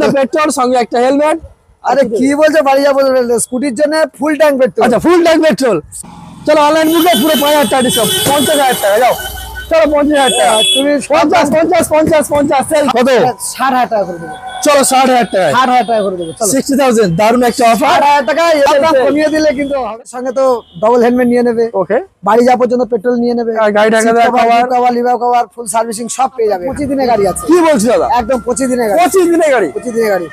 The petrol, সঙ্গে একটা helmet. আরে কি বলছো, বাড়ি যাবো স্কুটির জন্য ফুল ট্যাঙ্ক পেট্রোল। আচ্ছা ফুল ট্যাঙ্ক পেট্রোল। চলো অনলাইন বুকে পুরো 5000 টাকা ডিসকাউন্ট, 50000 টাকা। যাও চলো 50000 টাকা। তুমি 50 50 50 50 সেল কত? 60,000 টাকা করে দেবো। চলো 60,000 টাকা, 60,000 টাকা করে দেবো। 60,000। দারুণ একটা অফার। 60,000 টাকা দাম কমিয়ে দিলে কিন্তু সঙ্গে তো ডবল হেলমেট নিয়ে নেবে। ওকে, বাড়ি যাওয়া পর্যন্ত পেট্রোল নিয়ে নেবে, গাড়ি ঢাকা দেওয়া, কভার লিভার কভার ফুল সার্ভিসিং সব পেয়ে যাবে। 25 দিনের গাড়ি আছে। কি বলছো দাদা? একদম 25 দিনের গাড়ি। 25 দিনের গাড়ি? 25 দিনের গাড়ি।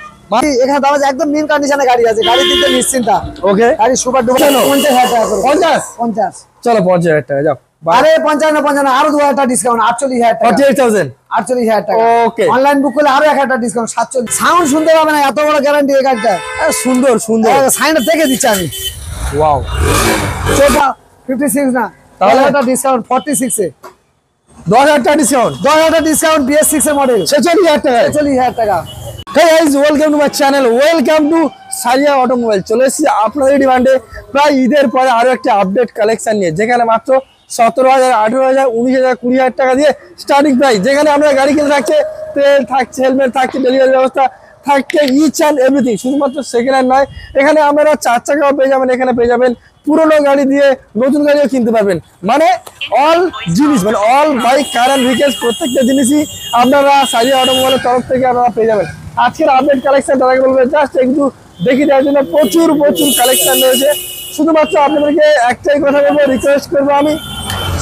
এখানে দাম আছে একদম নিউ কন্ডিশনে গাড়ি আছে। গাড়ি দিতে নিশ্চিন্তা। ওকে, গাড়ি সুপার ডুপার 50,000 টাকা করে। 50 চলো 50,000 টাকা। যাও আরে 55 আরো 2,000 টাকা ডিসকাউন্ট, 48,000 টাকা। 48,000 48,000 টাকা। ওকে, অনলাইন বুক করলে আরো 1,000 টাকা ডিসকাউন্ট। 47 সাউন্ড শুনতে পাবে না, এত বড় গ্যারান্টি এই গাড়িটা। সুন্দর সুন্দর সাইনটা দেখে দিচ্ছি আমি। ওয়াও, সেটা 56 না, তাহলে এটা ডিসকাউন্ট 46 এ 10,000 টাকা ডিসকাউন্ট। 10,000 টাকা ডিসকাউন্ট BS6 এর মডেল 46,000 টাকা। 46,000 টাকা। Hey guys, welcome to my channel, welcome to Sariya automobile. চলে এসেছি আপনাদের ডিমান্ডে প্রায় ঈদের পরে আরো একটা আপডেট কালেকশন নিয়ে, যেখানে মাত্র 17,000, 18,000, 19,000, 20,000 টাকা দিয়ে স্টার্টিং প্রাইস। যেখানে আমরা গাড়ি কিনে থাকছে, তেল থাকছে, হেলমেট থাকছে, ডেলিভারি ব্যবস্থা থাকছে, ইচ অ্যান্ড এভরিথিং। শুধুমাত্র সেকেন্ড হ্যান্ড নয়, এখানে আপনারা 4 চাকাও পেয়ে যাবেন, এখানে পেয়ে যাবেন পুরোনো গাড়ি দিয়ে নতুন গাড়িও কিনতে পারবেন। মানে অল জিনিস, মানে all bike, car and vehicles প্রত্যেকটা জিনিসই আপনারা সারিয়া অটোমোবাইলের তরফ থেকে আপনারা পেয়ে যাবেন। আজকের আপডেট কালেকশন তাদেরকে বলবে জাস্ট একটু দেখে দেওয়ার জন্য। প্রচুর কালেকশন রয়েছে। শুধুমাত্র আপনাদেরকে একটাই কথা বলবো, রিকোয়েস্ট করবো আমি,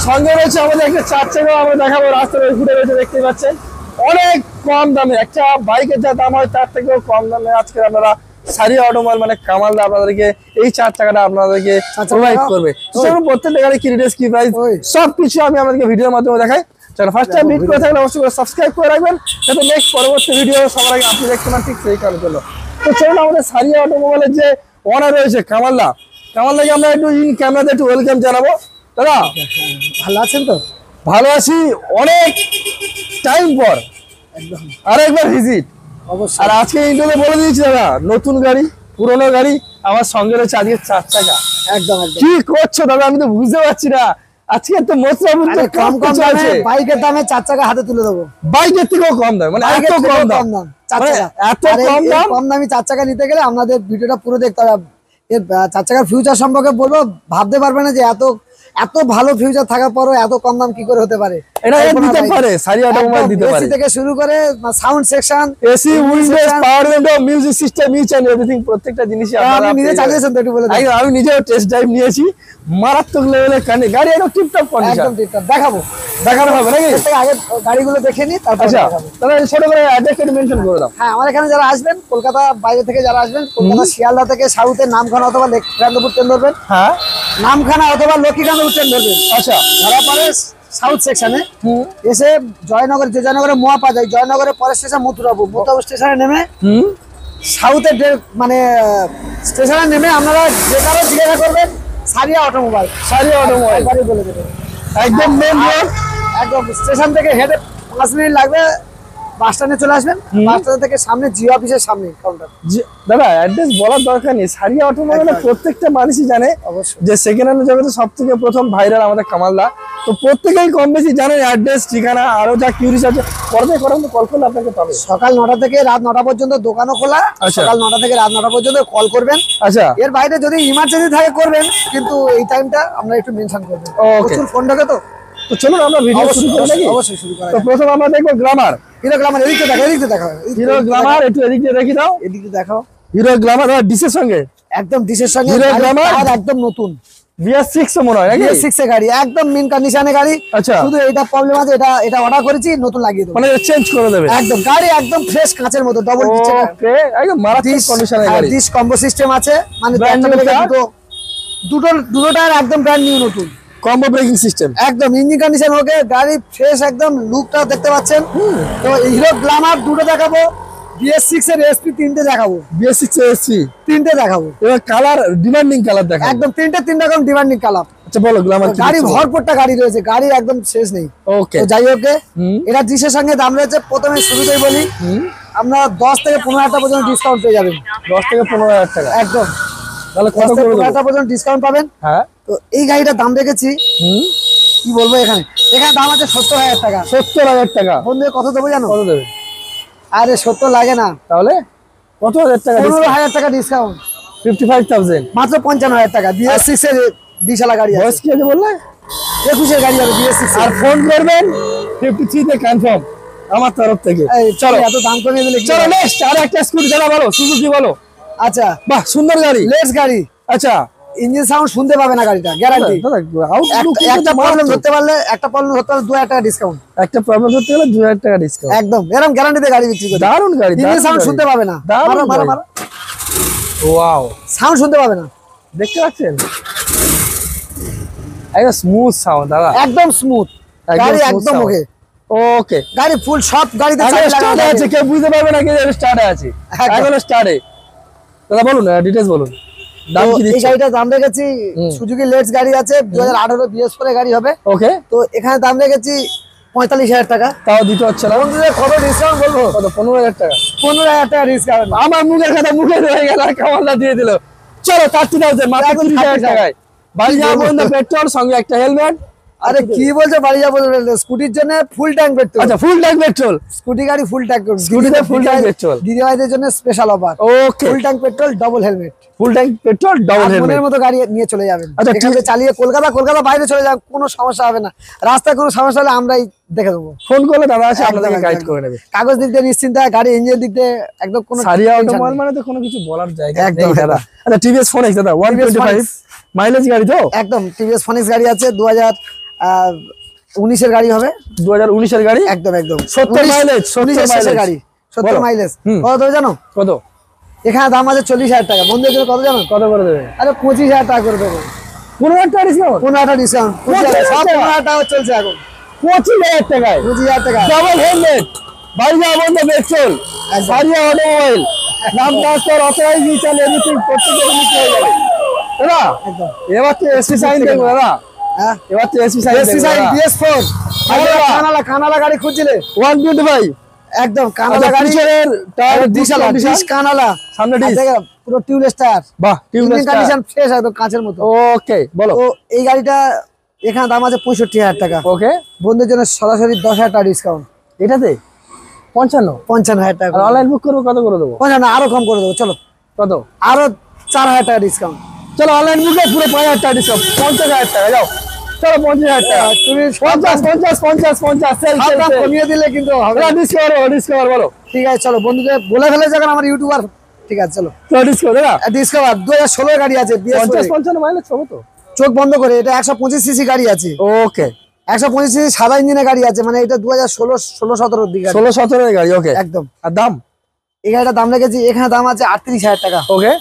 সঙ্গে রয়েছে আমাদের একটা 4 চাকাও আমরা দেখাবো। রাস্তায় ঘুরে রয়েছে, দেখতে পাচ্ছেন অনেক কম দামে। একটা বাইকের যা দাম হয় তার থেকেও কম দামে আজকে আপনারা সারিয়া অটোমোবাইল মানে কামালদা আপনাদেরকে এই 4 চাকাটা আপনাদেরকে প্রোভাইড করবে। প্রত্যেকটা গাড়ি কি রেট, কি প্রাইস, সবকিছু আমি আপনাদেরকে ভিডিওর মাধ্যমে দেখাই। চলো ফার্স্ট টাইম ভিডিও করে থাকলে অবশ্যই সাবস্ক্রাইব করে রাখবেন, যাতে নেক্সট পরবর্তী ভিডিও সবার আগে আপনি দেখতে পান ঠিক সেই কারণের জন্য। তো চলুন আমাদের সারিয়া অটোমোবাইলের যে ওনার রয়েছে কামালদাকে আমরা একটু ইন ক্যামেরাতে একটু ওয়েলকাম জানাবো। দাদা ভালো আছেন তো? ভালো আছি, অনেক টাইম পর আরেকবার ভিজিট। অবশ্যই। আর আজকে ইন্টারভিউ বলে দিয়েছি দাদা, নতুন গাড়ি পুরোনো গাড়ি আমার সঙ্গে রয়েছে আজকে 4 চাকা। একদম কি করছো দাদা, আমি তো বুঝতে পারছি না। আজকে তো কম দামে বাইকের দামে 4 চাকা হাতে তুলে দেবো। বাইকের থেকেও কম দাম, মানে এত কম দাম, 4 চাকা এত কম দামি 4 চাকা নিতে গেলে আপনাদের ভিডিওটা পুরো দেখতে হবে। এর 4 চাকার ফিউচার সম্পর্কে বলবো, ভাবতে পারবে না যে এত ভালো ফিউচার থাকার পরও এত কম দাম কি করে হতে পারে। এটা দিতে পারে সারিয়া অটোমোবাইল, দিতে পারে এসি থেকে শুরু করে sound section, AC, windows, power window, music system, each and everything প্রত্যেকটা জিনিসই আপনারা নিজে চালিয়েছেন তো একটু বলে দেন। আমি নিজেও টেস্ট ড্রাইভ নিয়েছি, মারাত্মক লেভেলের গাড়ি একদম টিপটপ কন্ডিশন। একদম টিপটপ দেখাবো হবে নাকি? আগে গাড়িগুলো দেখে নি, তারপর দেখাবো। তাহলে ছোট করে অ্যাড্রেসটা মেনশন করে দাও। হ্যাঁ, আমার এখানে যারা আসবেন, কলকাতা বাইরে থেকে যারা আসবেন, কলকাতা শিয়ালদা থেকে সাউথের নামখানা অথবা লেককান্তপুর ট্রেন ধরবেন। হ্যাঁ, নামখানা অথবা লক্ষ্মীকান্তপুর ট্রেন ধরবেন। আচ্ছা, ধরা পরে সাউথ সেকশনে এসে জয়নগর, যে জয়নগরে মোয়াপা যায়, জয়নগরের পরের স্টেশন মথুরাপুর স্টেশনে নেমে সাউথের মানে স্টেশনে নেমে আপনারা যে কারো জিজ্ঞাসা করবেন সারিয়া অটোমোবাইল বলে দেবেন। একদম মেন রোড, একদম স্টেশন থেকে হেঁটে 5 মিনিট লাগবে, বাস স্ট্যান্ডে চলে আসবেন। বাস স্ট্যান্ড থেকে সামনে জিও অফিসের সামনে কাউন্টার। দাদা অ্যাড্রেস বলার দরকার নেই, সারিয়া অটোমোবাইল প্রত্যেকটা মানুষই জানে যে সেকেন্ড হ্যান্ড জগতে সবথেকে প্রথম ভাইরাল আমাদের কামালদা। তো প্রত্যেকেই কম বেশি জানেন অ্যাড্রেস, ঠিকানা, আরো যা কিউরিস আছে পরে কল করলে আপনাকে পাবে। সকাল 9টা থেকে রাত 9টা পর্যন্ত দোকানও খোলা। সকাল 9টা থেকে রাত 9টা পর্যন্ত কল করবেন। আচ্ছা, এর বাইরে যদি ইমার্জেন্সি থাকে করবেন, কিন্তু এই টাইমটা আমরা একটু মেনশন করবেন। প্রচুর ফোন ঢোকে তো চলুন আমরা ভিডিও শুরু করি নাকি? অবশ্যই শুরু করা। তো প্রথম আমরা দেখবো গ্ল্যামার। হিরো গ্ল্যামার এদিকে দেখাও। হিরো গ্ল্যামার একটু এদিকে দেখি দাও, এদিকে দেখাও। হিরো গ্ল্যামার ডিসের সঙ্গে, একদম ডিসের সঙ্গে হিরো গ্ল্যামার একদম নতুন BS6 মনে হয় নাকি? BS6 এর গাড়ি, একদম মিন কন্ডিশনে গাড়ি। আচ্ছা, শুধু এটা প্রবলেম আছে, এটা অর্ডার করেছি, নতুন লাগিয়ে দেব, মানে চেঞ্জ করে দেবে। একদম গাড়ি একদম ফ্রেশ কাঁচের মতো, ডবল ওকে, একদম মারাত্মক কন্ডিশনের গাড়ি। ডিস কম্বো সিস্টেম আছে, মানে দুটো টায়ার একদম ব্র্যান্ড নিউ নতুন, কম্বো ব্রেকিং সিস্টেম, একদম ইঞ্জিন কন্ডিশন ওকে, গাড়ি ফ্রেশ একদম, লুকটা দেখতে পাচ্ছেন। তো হিরো গ্ল্যামার দুটো দেখাবো, BS6 এর SP 3টে দেখাবো, BS6 এর SP 3টে দেখাবো। এবার কালার ডিমান্ডিং কালার দেখাবো, একদম 3 রকম ডিমান্ডিং কালার। আচ্ছা বলো গ্ল্যামার কি? গাড়ি ভরপুরটা গাড়ি রয়েছে, গাড়ি একদম শেষ নেই। ওকে, তো যাই হোক, এটা ডিসের সঙ্গে দাম রয়েছে। প্রথমে শুরুতেই বলি, আপনারা 10 থেকে 15,000 টাকা পর্যন্ত ডিসকাউন্ট পেয়ে যাবেন। 10 থেকে 15,000 টাকা একদম, তাহলে কত করে 15,000 টাকা পর্যন্ত ডিসকাউন্ট পাবেন। হ্যাঁ, তো এই গাড়িটার দাম রেখেছি, কি বলবো, এখানে দাম আছে 70,000 টাকা। 70,000 টাকা। বন্ধু কত দেবো জানো? কত দেবে? আরে 70 লাগে না, তাহলে কত হাজার টাকা 15,000 টাকা ডিসকাউন্ট, 55,000 মাত্র 55,000 টাকা। BS6 এর ডিশালা গাড়ি বয়স আছে, কি আছে বললে? 21 এর গাড়ি হবে BS6 আর ফোন করবেন 53 তে কনফার্ম আমার তরফ থেকে। চলো এত দাম কমিয়ে দিলে কি চলো হবে? নেক্সট আর একটা স্কুটি দাদা বলো, সুজুকি বলো। আচ্ছা বাহ সুন্দর গাড়ি। লেটস গাড়ি, আচ্ছা ইঞ্জিন সাউন্ড শুনতে পাবে না গাড়িটা, গ্যারান্টি। দাদা আউটলুক একটা প্রবলেম ধরতে পারলে 2,000 টাকা ডিসকাউন্ট, একটা প্রবলেম করতে গেলে 2000 টাকা ডিসকাউন্ট। একদম এরকম গ্যারান্টিতে গাড়ি বিক্রি করে। দারুণ গাড়ি, ইঞ্জিন সাউন্ড শুনতে পাবে না, দারুণ মারো মারো গাড়ি। মারো, ওয়াও সাউন্ড শুনতে পাবে না, দেখতে পাচ্ছেন একদম স্মুথ সাউন্ড দাদা, একদম স্মুথ গাড়ি, smooth একদম sound। ওকে ওকে গাড়ি ফুল, সব গাড়িতে এখন চাবি স্টার্ট লাগানো আছে, থাকে। কেউ বুঝতে পারবে না কি স্টার্ট আছে, একদম। এখন স্টার্টে। দাদা বলুন ডিটেইলস বলুন, দাম তো কি এই দিচ্ছেন? গাড়িটার দাম রেখেছি, সুজুকি লেটস গাড়ি আছে 2018 BS4 এর গাড়ি হবে। ওকে তো এখানে দাম রেখেছি 45,000 টাকা। তাও দিতে হচ্ছে না, বন্ধুদের কত ডিসকাউন্ট বলবো? কত 15,000 টাকা? 15,000 টাকা ডিসকাউন্ট। আমার মুখের কথা মুখে রয়ে গেল, কামালটা দিয়ে দিল। চলো 30,000 মাত্র 30,000 টাকায় বাড়ি যাওয়া পর্যন্ত পেট্রোল, সঙ্গে একটা হেলমেট। আরে কি বলছো, বাড়ি যাবো স্কুটির জন্য ফুল ট্যাঙ্ক পেট্রোল। আচ্ছা ফুল ট্যাঙ্ক পেট্রোল, স্কুটি গাড়ি ফুল ট্যাঙ্ক, স্কুটিতে full tank petrol। দিদি ভাইদের জন্য special offer, okay full tank petrol, double helmet, full tank petrol, double helmet. মনের মতো গাড়ি নিয়ে চলে যাবেন। আচ্ছা, এখান থেকে চালিয়ে কলকাতা বাইরে চলে যান, কোনো সমস্যা হবে না। রাস্তায় কোনো সমস্যা হলে আমরাই দেখে দেবো, ফোন করলে দাদা আছে আপনাদেরকে একদম, গাইড একদম। করে নেবে। কাগজ দিক দিয়ে নিশ্চিন্তা, গাড়ি ইঞ্জিন দিক দিয়ে একদম কোনো সারিয়া tension অটোমোবাইল নেই। মানে তো কোনো কিছু বলার জায়গা একদম, নেই দাদা। আচ্ছা টিভিএস ফোন দাদা 125 মাইলেজ গাড়ি তো? একদম টিভিএস ফনিক্স গাড়ি আছে, 2019 এর গাড়ি হবে, 2019 এর গাড়ি, একদম একদম 70 মাইলেজ, 19 এর শেষের গাড়ি, 70 মাইলেজ। কত দেবে জানো? কত এখানে দাম আছে 40,000 টাকা। বন্ধুদের জন্য কত জানো? কত করে দেবে? আরে 25,000 টাকা করে দেবো, 15,000 টাকা ডিসকাউন্ট, 15,000 ডিসকাউন্ট, 25,000 সব টাকা। 15,000 টাকা চলছে এখন, 25,000 টাকায় 25,000 টাকা। ডাবল হেলমেট, বাড়ি যাওয়া বন্ধ পেট্রোল, একদম। সারিয়া অটোমোবাইল, নাম ট্রান্সফার, অথরাইজ রিটার্ন, এভরিথিং প্রত্যেকটা জিনিস হয়ে যাবে দাদা। একদম। এবার তো এসপি সাইন দেখবো দাদা, হ্যাঁ এবার তো SP shine AC shine BS4 কানালা গাড়ি খুঁজছিলে, 125 একদম কানালা গাড়ি, দিশালা ডিশ কানালা, সামনে ডিশ, পুরো টিউবলেস টায়ার, বাহ টিউবলেস কন্ডিশন ফ্রেশ একদম কাঁচের মতো। ওকে বলো। তো এই গাড়িটা এখানে দাম আছে 65,000 টাকা। ওকে বন্ধুদের জন্য সরাসরি 10,000 টাকা ডিসকাউন্ট, এটাতে 55, 55,000 টাকা। আর অনলাইন বুক করবো কত করে দেবো? 55 আরো কম করে দেবো, চলো কত? আরো 4,000 টাকা ডিসকাউন্ট। চলো অনলাইন বুকে পুরো 5,000 টাকা ডিসকাউন্ট, 50,000 টাকা যাও। চলো 50,000 টাকা, তুমি 50 সেল সব দাম কমিয়ে দিলে কিন্তু হবে না। ডিসকাউন্ট বলো। ঠিক আছে চলো, বন্ধুদের বলে ফেলে যখন আমার ইউটিউবার, ঠিক আছে চলো ডিসকাউন্ট দাদা ডিসকাউন্ট। 2016 গাড়ি আছে BS4 50-55 মাইলেজ হবে তো? চোখ বন্ধ করে, এটা 125 সিসি গাড়ি আছে, ওকে 125 সিসি সাদা ইঞ্জিনের গাড়ি আছে, মানে এটা 2016-17 দিকে 16-17 এর গাড়ি। ওকে একদম। আর দাম? এই গাড়িটার দাম রেখেছি, এখানে দাম আছে 38,000 টাকা, ওকে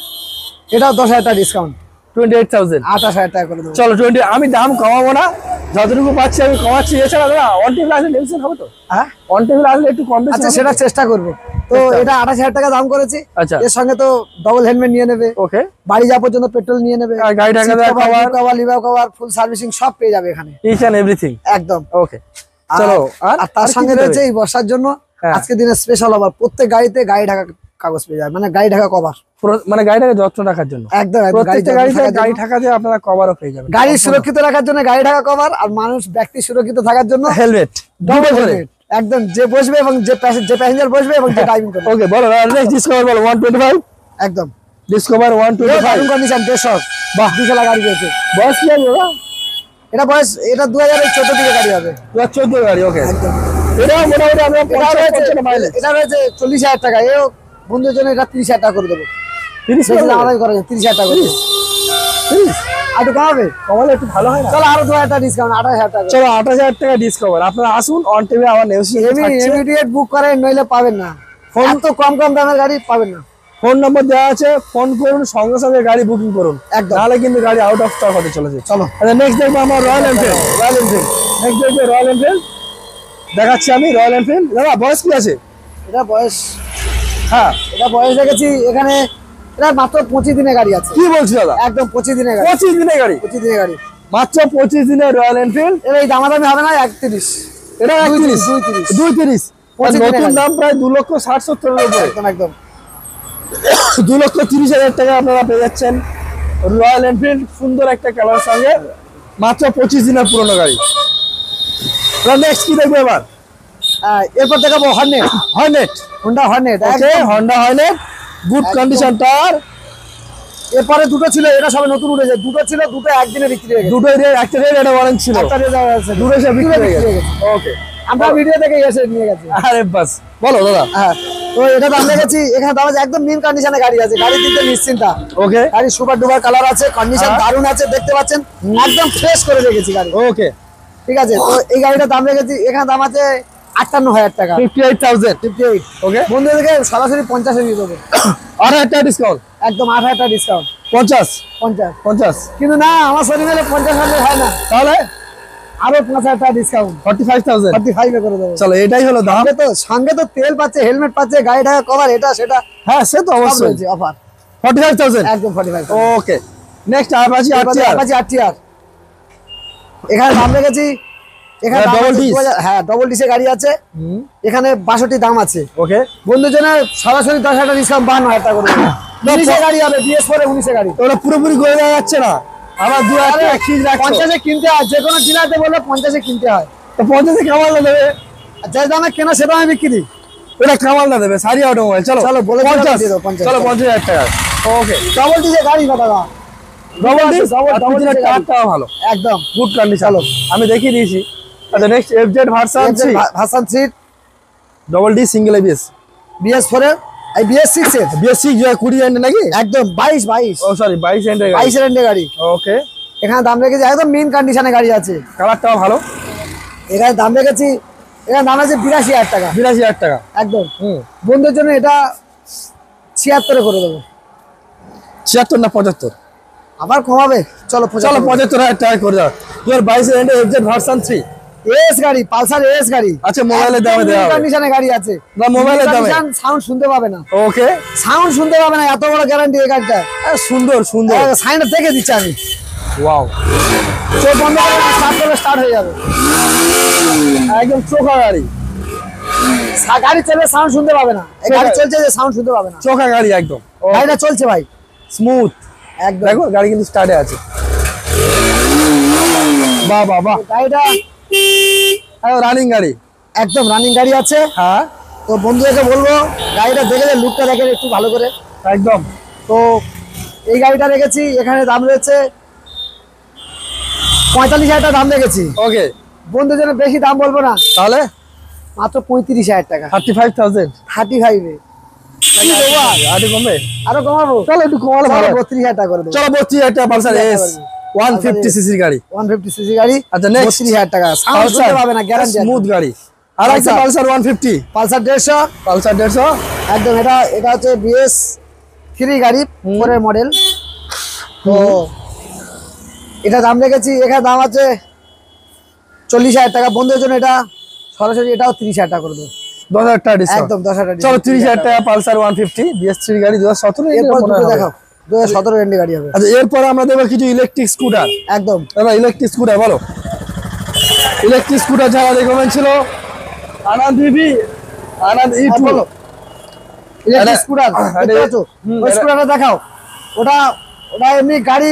এটাও 10,000 টাকা ডিসকাউন্ট, 28,000। 28,000 টাকা করে দেবো। চলো 20, আমি দাম কমাবো না, যতটুকু পাচ্ছি আমি কমাচ্ছি। এছাড়া দাদা অন টেবিল আসলে টেনশন হবে তো? হ্যাঁ অন টেবিল আসলে একটু কম বেশি আচ্ছা হবে সেটা তো? চেষ্টা করবো। তো এটা 28,000 টাকা দাম করেছি, আচ্ছা এর সঙ্গে তো ডবল হেলমেট নিয়ে নেবে, ওকে বাড়ি যাওয়া পর্যন্ত পেট্রোল নিয়ে নেবে, আর গাড়ি ঢাকা দেওয়া, কভার লিভার কভার ফুল সার্ভিসিং সব পেয়ে যাবে এখানে, ইচ এন্ড এভরিথিং। একদম। ওকে চলো আর তার সঙ্গে রয়েছে এই বর্ষার জন্য হ্যাঁ। আজকে দিনের স্পেশাল অফার, প্রত্যেক গাড়িতে গাড়ি ঢাকা কাগজ পেয়ে যাবে, মানে গাড়ি ঢাকা কভার, মানে গাড়িটাকে যত্ন রাখার জন্য একদম একদম। প্রত্যেকটা গাড়ি গাড়িতে ঢাকার গাড়ি জন্য, ঢাকা দিয়ে আপনারা কভারও পেয়ে যাবেন। গাড়ি সুরক্ষিত রাখার জন্য গাড়ি ঢাকা কভার, আর মানুষ ব্যক্তি সুরক্ষিত থাকার জন্য হেলমেট ডবল হেলমেট, একদম। যে বসবে এবং যে প্যাসেঞ্জার বসবে এবং যে ড্রাইভিং করবে, ওকে বলো নেক্সট ডিসকভার বলো 125 একদম। ডিসকভার 125 কন্ডিশন 150, বাহ দিশালা গাড়ি রয়েছে। বয়স কি আছে দাদা? এটা বয়স, এটা 2014 দিকে গাড়ি হবে, 2014 গাড়ি। ওকে একদম। এটা মোটামুটি আমরা এটা রয়েছে 55 মাইলেজ। এটা রয়েছে 40,000 টাকা, এও বন্ধুদের জন্য এটা 30,000 টাকা করে দেবো, 30 আমাদের করে 30,000 টাকা করে দেবো। 30 আর একটু কমাবে, কমালে একটু ভালো হয় না? চলো আরো 2,000 টাকা ডিসকাউন্ট, 28,000 টাকা। চলো 28,000 টাকা ডিসকভার। আপনারা আসুন অন টেবিল, আমার নেগোসিয়েশন থাকছে। ইমিডিয়েট বুক করেন, নইলে পাবেন না, ফোন তো কম দামের গাড়ি পাবেন না। ফোন নম্বর দেওয়া আছে, ফোন করুন, সঙ্গে সঙ্গে গাড়ি বুকিং করুন, একদম। নাহলে কিন্তু গাড়ি আউট অফ স্টক হতে চলেছে। চলো আচ্ছা নেক্সট দেখবো আমরা রয়্যাল এনফিল্ড। নেক্সট দেখবো রয়্যাল এনফিল্ড, দেখাচ্ছি আমি রয়্যাল এনফিল্ড। দাদা বয়স কি আছে? এটা বয়স, হ্যাঁ এটা বয়স দেখেছি এখানে, এটা মাত্র 25 দিনের গাড়ি আছে, কি বলছি দাদা? একদম 25 দিনের গাড়ি, 25 দিনের গাড়ি, 25 দিনের গাড়ি। মাত্র 25 দিনের রয়্যাল এনফিল্ড। এর এই দামাদামি হবে না, 31, এটা 31, 230, 230। 25 দিনের নতুন গাড়ি। দাম প্রায় 2,60,70,000 এর উপরে, একদম একদম। 2,30,000 টাকা আপনারা পেয়ে যাচ্ছেন রয়্যাল এনফিল্ড, সুন্দর একটা কালার সঙ্গে, মাত্র 25 দিনের পুরনো গাড়ি। নেক্সট কি দেখবো এবার? এরপর দেখাবো Hornet, Hornet, Honda Hornet, okay Honda Hornet good condition tyre. এরপরে দুটো ছিল, এটা সবে নতুন উঠেছে, দুটো ছিল, দুটো একদিনে বিক্রি হয়ে গেছে। দুটো রেড, একটা রেড, একটা অরেঞ্জ ছিল, একটা রেড আছে, দুটো সব বিক্রি হয়ে গেছে। গেছে। ওকে, আমরা ভিডিও দেখে এসে নিয়ে গেছি। আরে বাস বলো দাদা। হ্যাঁ, তো এটা দাম রেখেছি, এখানে দাম আছে, একদম নিউ কন্ডিশনে গাড়ি আছে, গাড়ি দিতে নিশ্চিন্তা। ওকে, গাড়ি সুপার ডুপার কালার আছে, কন্ডিশন দারুণ আছে, দেখতে পাচ্ছেন একদম ফ্রেশ করে রেখেছি গাড়ি। ওকে, ঠিক আছে, তো এই গাড়িটার দাম রেখেছি, এখানে দাম আছে 58,000 টাকা, 58,000। 58। ওকে, বন্ধুদেরকে সরাসরি 50 দিয়ে দেবো, 8,000 টাকা ডিসকাউন্ট, একদম 8,000 টাকা ডিসকাউন্ট। 50, 50 কিন্তু না, আমার শরীর মেলে 50 হলে হয় না, তাহলে আরো 5,000 টাকা ডিসকাউন্ট, 45,000। 45 এ করে দেবো। চলো, এটাই হলো দাম। সঙ্গে তো তেল পাচ্ছে, হেলমেট পাচ্ছে, গাড়ি ঢাকা কভার, এটা সেটা হ্যাঁ, সে তো অবশ্যই। অফার 45,000, একদম 45। Okay. Next Apache RTR, Apache RTR এখানে দাম রেখেছি, এখানে হ্যাঁ, দাম double আছে disc। 2000 হ্যাঁ, ডবল ডিসে গাড়ি আছে, এখানে 62 দাম আছে। ওকে, বন্ধুর জন্য সরাসরি 10,000 টাকা ডিসকাউন্ট, 52,000 টাকা করে দেবো। 19 গাড়ি হবে, BS4 এ 19 গাড়ি। ওটা পুরোপুরি করে দেওয়া যাচ্ছে না, আমার 2,000 টাকা এক্সচেঞ্জ রাখছো। 50 কিনতে হয়, যে কোনো ডিলারতে বললে 50 কিনতে হয়। তো 50 কামাল না দেবে, আর যে দামে কেনা সেটা আমি বিক্রি দিই। ওটা কামাল না দেবে সারিয়া অটোমোবাইল। চলো চলো, বলে 50, দিয়ে দাও, 50। চলো 50,000 টাকা। ওকে, ডবল ডিসে গাড়ি কত টাকা? ডবল ডিস, double disc এর গাড়ি। টাকা ভালো, একদম গুড কন্ডিশন। চলো। আমি দেখিয়ে দিয়েছি। আচ্ছা, next FZ version 3, version 3 double D single ABS, BS4 এর, এই BS6 এর BS6 20 এন্ড নাকি? একদম 22 ও সরি, 22 এন্ড 22 এর এন্ডে গাড়ি। ওকে, এখানে দাম রেখেছি, একদম মেন কন্ডিশনে গাড়ি আছে। কালারটাও ভালো। এখানে দাম রেখেছি, এখানে দাম আছে 82,000 টাকা, 82,000 টাকা। একদম। হুম, বন্ধুর জন্য এটা 76 এ করে দেবো। 76 না 75? আবার কমাবে, চলো চলো 75। 75,000 টাকা করে দাও। 22 এন্ড এফজেড ভার্সন 3। এস গাড়ি, পালসার এস গাড়ি। আচ্ছা, মোবাইলের দামে দেওয়া হবে। কন্ডিশনে গাড়ি আছে, না, মোবাইলের দামে। সাউন্ড শুনতে পাবে না, ওকে, সাউন্ড শুনতে পাবে না, এত বড় গ্যারান্টি এই গাড়িটা। সুন্দর সুন্দর। সাইনটা দেখে দিচ্ছি আমি, ওয়াও, চোখ বন্ধ করে স্টার্ট করলে স্টার্ট হয়ে যাবে, একদম চোখা গাড়ি, গাড়ি চলে সাউন্ড শুনতে পাবে না, এই গাড়ি চলছে যে সাউন্ড শুনতে পাবে না, চোখা গাড়ি একদম। গাড়িটা চলছে ভাই স্মুথ, একদম। দেখো গাড়ি কিন্তু স্টার্টে আছে। বাহ বাহ বাহ, গাড়িটা রানিং গাড়ি, একদম রানিং গাড়ি আছে। হ্যাঁ তো বন্ধুদেরকে বলবো গাড়িটা দেখে যে লুকটা দেখে একটু ভালো করে। একদম। তো এই গাড়িটা রেখেছি, এখানে দাম রয়েছে 45,000 টাকা দাম রেখেছি। ওকে, বন্ধুর জন্য বেশি দাম বলবো না, তাহলে মাত্র 35,000 টাকা, 35,000। 35 এ আর কমবে? আরো কমাবো, চলো একটু কমালে ভালো। 32,000 টাকা করে দেবো। চলো 32,000 টাকা পালসার এস 150 সিসির গাড়ি। 150 সিসি গাড়ি। আচ্ছা, next 32,000 টাকা, সাউন্ড শুনতে পাবে না, গ্যারান্টি। স্মুথ গাড়ি। আর একটা পালসার 150, পালসার 150, পালসার 150 একদম। এটা হচ্ছে BS3 গাড়ি, 4 এর মডেল। তো এটা দাম রেখেছি, এখানে দাম আছে 40,000 টাকা। বন্ধুদের জন্য এটা সরাসরি এটাও 30,000 টাকা করে দেবো, 10,000 টাকা ডিসকাউন্ট। একদম 10,000 টাকা। চলো 30,000 টাকা পালসার 150 BS3 গাড়ি 2017 এরপর দুটো দেখাও, 2017 এন্ডে গাড়ি হবে। আচ্ছা, এরপর আমরা দেখবো কিছু ইলেকট্রিক স্কুটার। একদম দাদা, ইলেকট্রিক স্কুটার বলো। ইলেকট্রিক স্কুটার যারা রেকমেন্ড ছিল, আনন্দ ইভি, আনন্দ E2। বলো, ইলেকট্রিক স্কুটার দেখতে পাচ্ছো? ওই স্কুটারটা দেখাও। ওটা এমনি গাড়ি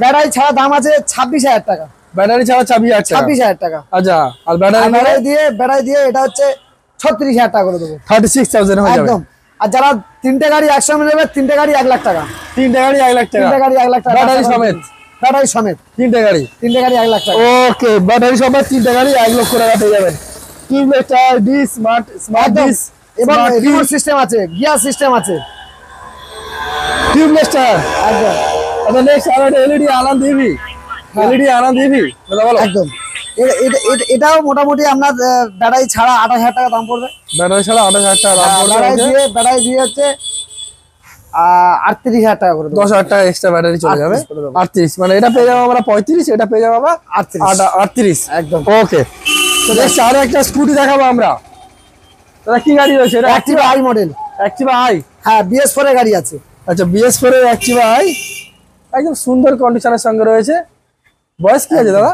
ব্যাটারি ছাড়া দাম আছে 26,000 টাকা, ব্যাটারি ছাড়া 26,000 টাকা। 26,000 টাকা। আচ্ছা, আর ব্যাটারি ব্যাটারি দিয়ে এটা হচ্ছে 36,000 টাকা করে দেবো, 36,000 হয়ে যাবে একদম। আর যারা 3টে গাড়ি একসঙ্গে নেবে, 3টে গাড়ি 1 লাখ টাকা, 3টে গাড়ি 1 লাখ টাকা, 3টে গাড়ি 1 লাখ টাকা, ব্যাটারি সমেত, ব্যাটারি সমেত 3টে গাড়ি 3টে গাড়ি 1 লাখ টাকা। ওকে, ব্যাটারি সমেত 3টে গাড়ি 1 লক্ষ টাকা পেয়ে যাবেন। টিউবলেস টায়ার, ডিস, স্মার্ট একদম। ডিস এবং রিমোট সিস্টেম আছে, গিয়ার সিস্টেম আছে, টিউবলেস টায়ার। একদম আচ্ছা, নেক্সট আর একটা এলইডি আনন্দ ইভি, এলইডি আনন্দ ইভি দাদা বলো। একদম। এটাও মোটামুটি আপনার ব্যাটারি ছাড়া 28,000 টাকা দাম পড়বে। ব্যাটারি ছাড়া 28,000 টাকা দাম পড়বে। ব্যাটারি দিয়ে হচ্ছে 38,000 টাকা করে দেবো, 10,000 টাকা এক্সট্রা ব্যাটারি চলে যাবে। 38 করে দেবো। 38, মানে এটা পেয়ে যাবো আমরা 35, এটা পেয়ে যাবো আমরা 38। একদম। ওকে, তো নেক্সট আরো একটা স্কুটি দেখাবো আমরা। দাদা, কি গাড়ি রয়েছে এটা? Activa I model. Activa I, হ্যাঁ, BS4 এর গাড়ি আছে। আচ্ছা, BS4 এর অ্যাক্টিভা আই একদম সুন্দর কন্ডিশনের সঙ্গে রয়েছে। বয়স কি আছে দাদা?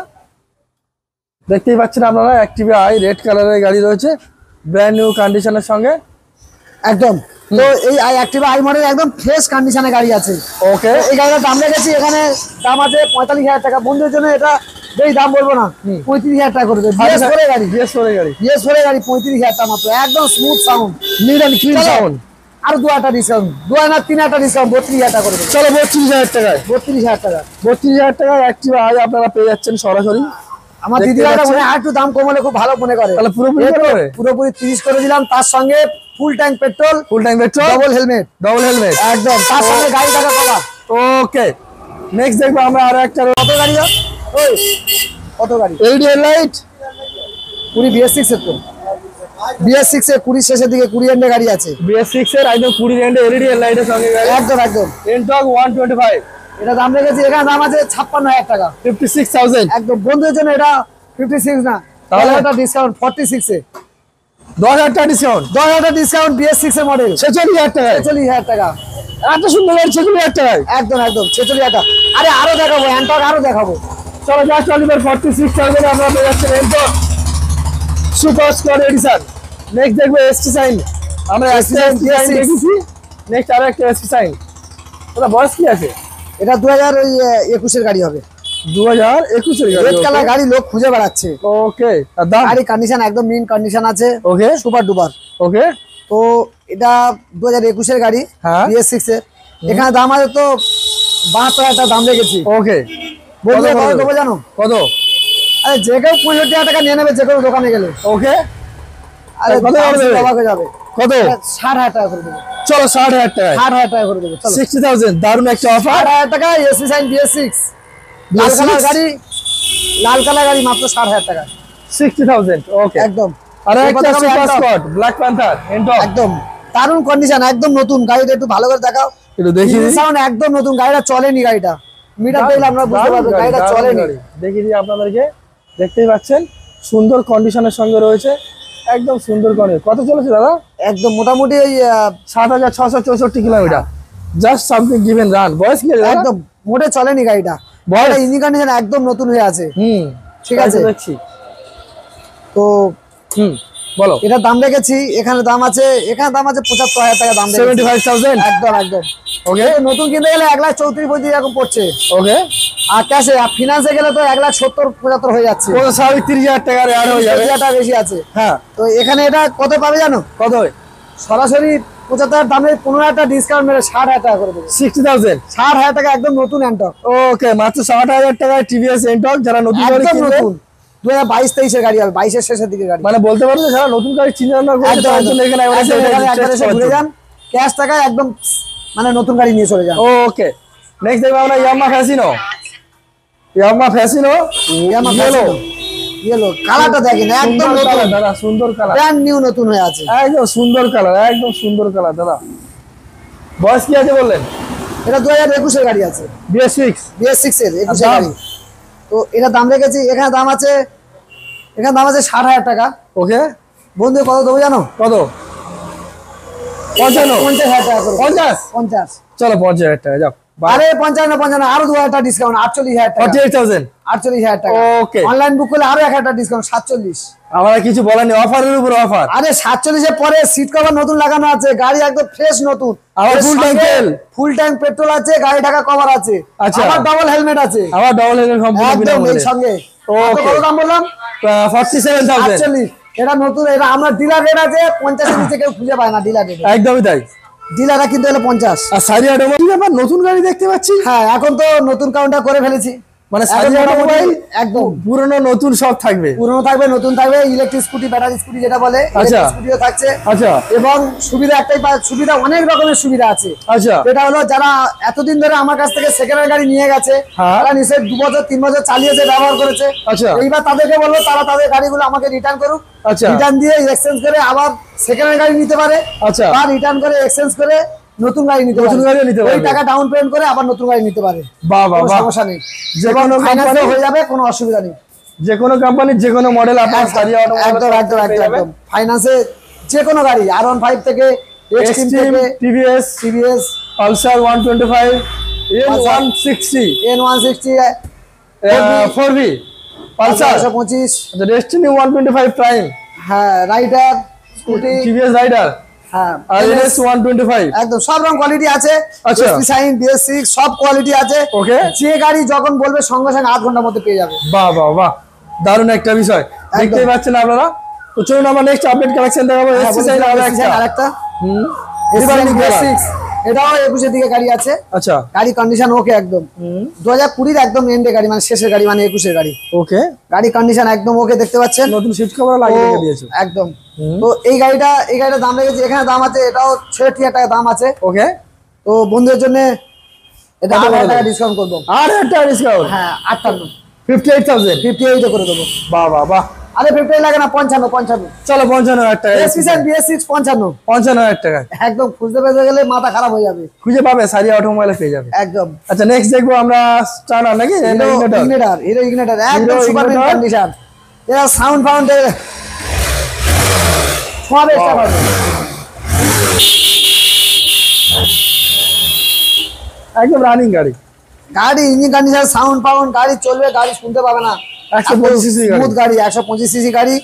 দেখতেই পাচ্ছেন আপনারা, অ্যাক্টিভা আই রেড কালারের গাড়ি রয়েছে, ব্র্যান্ড নিউ কন্ডিশনের সঙ্গে একদম। তো এই অ্যাক্টিভা আই মডেল একদম ফ্রেশ কন্ডিশনে গাড়ি আছে। ওকে, এই গাড়িটার দাম রেখেছি, এখানে দাম আছে 45,000 টাকা। বন্ধুদের জন্য এটা বেশি দাম বলবো না, 35,000 টাকা করে দেবে। BS4 এর গাড়ি, BS4 এর গাড়ি, BS4 এর গাড়ি 35,000 টাকা মাত্র, একদম smooth sound, neat and clean sound. আরো 2,000 ডিসকাউন্ট, 2,000 না 3,000 ডিসকাউন্ট, 32,000 টাকা করে দেবো। চলো 32,000 টাকায়, 32,000 টাকা 32,000 টাকায় অ্যাক্টিভা আজ আপনারা পেয়ে যাচ্ছেন সরাসরি। আমার দেখতে দিদিরা পাচ্ছেন? মনে হয় একটু দাম কমালে খুব ভালো মনে করে, তাহলে পুরোপুরি এই তো করে? পুরোপুরি 30 করে দিলাম, তার সঙ্গে ফুল tank petrol, full time petrol, double helmet, double helmet, একদম তার সঙ্গে গাড়ি টাকা কভার। ওকে। নেক্সট দেখবো আমরা আরো একটা কত গাড়ি ওই কত গাড়ি এলইডি হেডলাইট, 20 BS6 এর, তো BS6 এর 20 শেষের দিকে 20 এন্ডে গাড়ি আছে, BS6 এর একদম 20 রেন্ডে এলইডি হেডলাইটের সঙ্গে গাড়ি, একদম একদম। এনটক 125, এটা দাম রেখেছি, এখানে দাম আছে 56,000 টাকা, 56,000, একদম বন্ধুদের জন্য। এটা 56 না, তাহলে? তাহলে এটা ডিসকাউন্ট 46 এ, 10,000 টাকা ডিসকাউন্ট, 10,000 ডিসকাউন্ট, BS6 এর মডেল, 46,000 টাকায়, 46,000 টাকা, এত সুন্দর গাড়ি 46,000 টাকায়। একদম একদম 46,000 টাকা। আরে আরো দেখাবো, অ্যান্টক আরো দেখাবো। চলো জাস্ট অনলি ফর 46,000 আপনারা পেয়ে যাচ্ছেন Ntorq super squad edition. Next দেখবো এসটি সাইন, আমরা এসটি সাইন দেখেছি, নেক্সট আরো একটা এসটি সাইন। ওটা বয়স কি আছে? এটা 2021 এর গাড়ি হবে, 2021 এর গাড়ি, রেড কালার গাড়ি, লোক খুঁজে বেড়াচ্ছে। ওকে। আর দাম? গাড়ি কন্ডিশন একদম মিন কন্ডিশন আছে, ওকে সুপার ডুপার। ওকে, তো এটা 2021 এর গাড়ি, হ্যাঁ। BS6 এর। এখানে দাম আছে তো 72,000 টাকা দাম রেখেছি। ওকে। বলতে কত কত করে দেবো জানো? কত? আরে যে কেউ 65,000 টাকা নিয়ে নেবে যে কোনো দোকানে গেলে। ওকে, আরে কত দাম করে দেবে? অবাক হয়ে যাবে। কত? 60,000 টাকা করে দেবো, চলো 60,000 টাকায়, 60,000 টাকা করে দেবো। চলো 60,000, দারুণ একটা অফার। 60,000 টাকা এসি সাইন BS6 লাল কালার গাড়ি, লাল কালার গাড়ি মাত্র 60,000 টাকা 60,000, ওকে। একদম। আর একটা এরপর সুপার একদম- স্কোয়াড ব্ল্যাক প্যান্থার এনটক, একদম দারুণ কন্ডিশন, একদম নতুন। গাড়িটা একটু ভালো করে দেখাও, একটু দেখি দিই। সাউন্ড একদম নতুন, গাড়িটা চলেনি, গাড়িটা মিটার দেখলে আমরা বুঝতে পারবো গাড়িটা চলেনি। দেখি দিই আপনাদেরকে, দেখতেই পাচ্ছেন সুন্দর কন্ডিশনের সঙ্গে রয়েছে, একদম সুন্দর কন্ডিশন। কত চলেছে দাদা? একদম মোটামুটি ওই 7,664 kilometre, just something given run. বয়স কি আছে দাদা? একদম মোটে চলেনি গাড়িটা, বয়স? ইঞ্জিন কন্ডিশন একদম নতুন হয়ে আছে। ঠিক তাই তো আছে, দেখছি। তো বলো। এটার দাম রেখেছি, এখানে দাম আছে 75,000 টাকা দাম রেখেছি। 75,000, একদম একদম। ওকে নতুন কিনতে গেলে 1,34,35 এরকম পড়ছে, ওকে। আর ক্যাশে আর ফিনান্সে গেলে তো 1,70,75 হয়ে যাচ্ছে, কত? স্বাভাবিক 30,000 টাকার অ্যাড হয়ে যাবে। 30,000 টাকা বেশি আছে। হ্যাঁ, তো এখানে এটা কত পাবে জানো? কত? সরাসরি 75,000 দামে 15,000 টাকা ডিসকাউন্ট মেরে 60,000 টাকা করে দেবো। 60,000, 60,000 টাকা একদম নতুন অ্যান্টক, ওকে। মাত্র 60,000 টাকায় টিভিএস এনটক, যারা নতুন গাড়ি একদম কিনবে, নতুন 2022-23 এর গাড়ি হবে, 22 এর শেষের দিকে গাড়ি। মানে বলতে পারবো যে যারা নতুন গাড়ি চিন্তা ভাবনা করছে একদম তাদের একদম। জন্য এখানে একদম এখানে একবার এসে ঘুরে যান, ক্যাশ টাকায় একদম মানে নতুন গাড়ি নিয়ে চলে যান। ওকে। নেক্সট দেখবো আমরা Yamaha Fascino, Yamaha Fascino yellow কালারটা দেখেন, একদম সুন্দর নতুন, কালার দাদা, সুন্দর কালার, ব্র্যান্ড নিউ নতুন হয়ে আছে, একদম সুন্দর কালার, একদম সুন্দর কালার দাদা। বয়স কি আছে বললেন? এটা 2021 এর গাড়ি আছে, BS6, BS6 এর 21 আচ্ছা। এর গাড়ি। তো এটা দাম রেখেছি, এখানে দাম আছে 60,000 টাকা। ওকে। বন্ধু কত দেবো জানো? কত? 55, 50,000 টাকা করে 50, 50। চলো 50,000 টাকা যাও। আরে 55 না, আরো 2,000 টাকা ডিসকাউন্ট, 48,000 টাকা, 48,000, 48,000 টাকা। ওকে। অনলাইন বুক করলে আরো 1,000 টাকা ডিসকাউন্ট, 47। আমরা কিছু বলার নেই, অফারের উপর অফার। আরে 47 এর পরে সিট কভার নতুন লাগানো আছে, গাড়ি একদম ফ্রেশ নতুন, আবার ফুল ট্যাঙ্ক তেল, ফুল ট্যাঙ্ক পেট্রোল আছে, গাড়ি ঢাকা কভার আছে, আচ্ছা। আবার ডাবল হেলমেট আছে, আবার ডবল হেডলাইট সম্পূর্ণ একদম বিনামূল্যে। এর সঙ্গে। ওকে। কত দাম বললাম? 47,000, 48। এটা নতুন, এটা আমরা ডিলার রেট আছে 50 এর নিচে কেউ খুঁজে পায় না ডিলার রেট, একদমই তাই। ডিলাররা কিন্তু হলো 50। আর সারিয়া অটোমোবাইল আবার নতুন গাড়ি দেখতে পাচ্ছি, হ্যাঁ এখন তো নতুন কাউন্টার করে ফেলেছি, মানে এখন সারিয়া মোটামুটি অটোমোবাইল একদম পুরনো নতুন সব থাকবে। পুরনো থাকবে, নতুন থাকবে, ইলেকট্রিক স্কুটি, ব্যাটারি স্কুটি যেটা বলে, আচ্ছা। স্কুটিও থাকছে। আচ্ছা এবং সুবিধা একটাই সুবিধা, অনেক রকমের সুবিধা আছে। আচ্ছা, এটা হলো যারা এতদিন ধরে আমার কাছ থেকে সেকেন্ড হ্যান্ড গাড়ি নিয়ে গেছে, হ্যাঁ। তারা নিশ্চয়ই 2 বছর 3 বছর চালিয়েছে, ব্যবহার করেছে। আচ্ছা। এইবার তাদেরকে বলবো তারা তাদের গাড়িগুলো আমাকে রিটার্ন করুক, আচ্ছা। রিটার্ন দিয়ে এক্সচেঞ্জ করে আবার সেকেন্ড হ্যান্ড গাড়ি নিতে পারে, আচ্ছা। বা রিটার্ন করে এক্সচেঞ্জ করে নতুন গাড়ি নিতে পারে, নতুন গাড়িও নিতে ওই পারবে। টাকা ডাউন পেমেন্ট করে আবার নতুন গাড়ি নিতে পারে, বাহ বাহ কোনো বাহ, সমস্যা নেই, যে কোনো ফাইন্যান্সে কোম্পানি, হয়ে যাবে, কোনো অসুবিধা নেই। যে কোনো কোম্পানির যে কোনো মডেল আপনার সারিয়া একদম একদম একদম অটোমোবাইল একদম ফাইন্যান্সে যে কোনো গাড়ি, R15 থেকে এক্সট্রিম থেকে TVS, TVS, Pulsar 125, N160, N160, 4V, Pulsar, 125, destiny 125 prime, হ্যাঁ রাইডার স্কুটি, টিভিএস রাইডার, হ্যাঁ আর NS 125। একদম সব রকম কোয়ালিটি আছে, আচ্ছা। সাইন BS6 সব কোয়ালিটি আছে। ওকে। যে গাড়ি যখন বলবে সঙ্গে সঙ্গে 8 ঘন্টার মধ্যে পেয়ে যাবে। বাহ বাহ বাহ, দারুণ একটা বিষয়, দেখতেই পাচ্ছেন আপনারা। তো চলুন আমরা নেক্সট আপডেট কালেকশন দেখাবো। হ্যাঁ, এসসি সাইন বলেছিলাম, আরো SC একটা, সাইন আরেকটা। এটাও 21 এর দিকে গাড়ি আছে। আচ্ছা, গাড়ি কন্ডিশন ওকে একদম। 2020 এর একদম এন্ডে গাড়ি, মানে শেষের গাড়ি, মানে 21 এর গাড়ি। ওকে, গাড়ি কন্ডিশন একদম ওকে, দেখতে পাচ্ছেন নতুন সিট কভার লাগিয়ে রেখে দিয়েছো একদম। তো এই গাড়িটার দাম রেখেছি, এখানে দাম আছে, এটাও 66,000 টাকা দাম আছে। ওকে, তো বন্ধুদের জন্য এটা 8,000 টাকা ডিসকাউন্ট করবো। 8,000 টাকা ডিসকাউন্ট? হ্যাঁ, 58, 58,000, 58 করে দেবো। বাহ বাহ বাহ। আরে 58 লাগে না, 55। চলো 55,000 টাকা, BS6 55। 55,000 টাকা একদম খুঁজতে পেতে গেলে মাথা খারাপ হয়ে যাবে। খুঁজে পাবে, সারিয়া অটোমোবাইলে পেয়ে যাবে একদম। আচ্ছা, নেক্সট দেখবো আমরা স্টার্টার নাকি হিরো ইগনিটর একদম সুপার কন্ডিশন। এরা সাউন্ড সবে স্টার্ট হবে একদম রানিং গাড়ি। ইঞ্জিন কন্ডিশন, সাউন্ড গাড়ি চলবে, গাড়ি শুনতে পাবে না। 125 সিসি স্মুথ গাড়ি, 125 সিসি গাড়ি,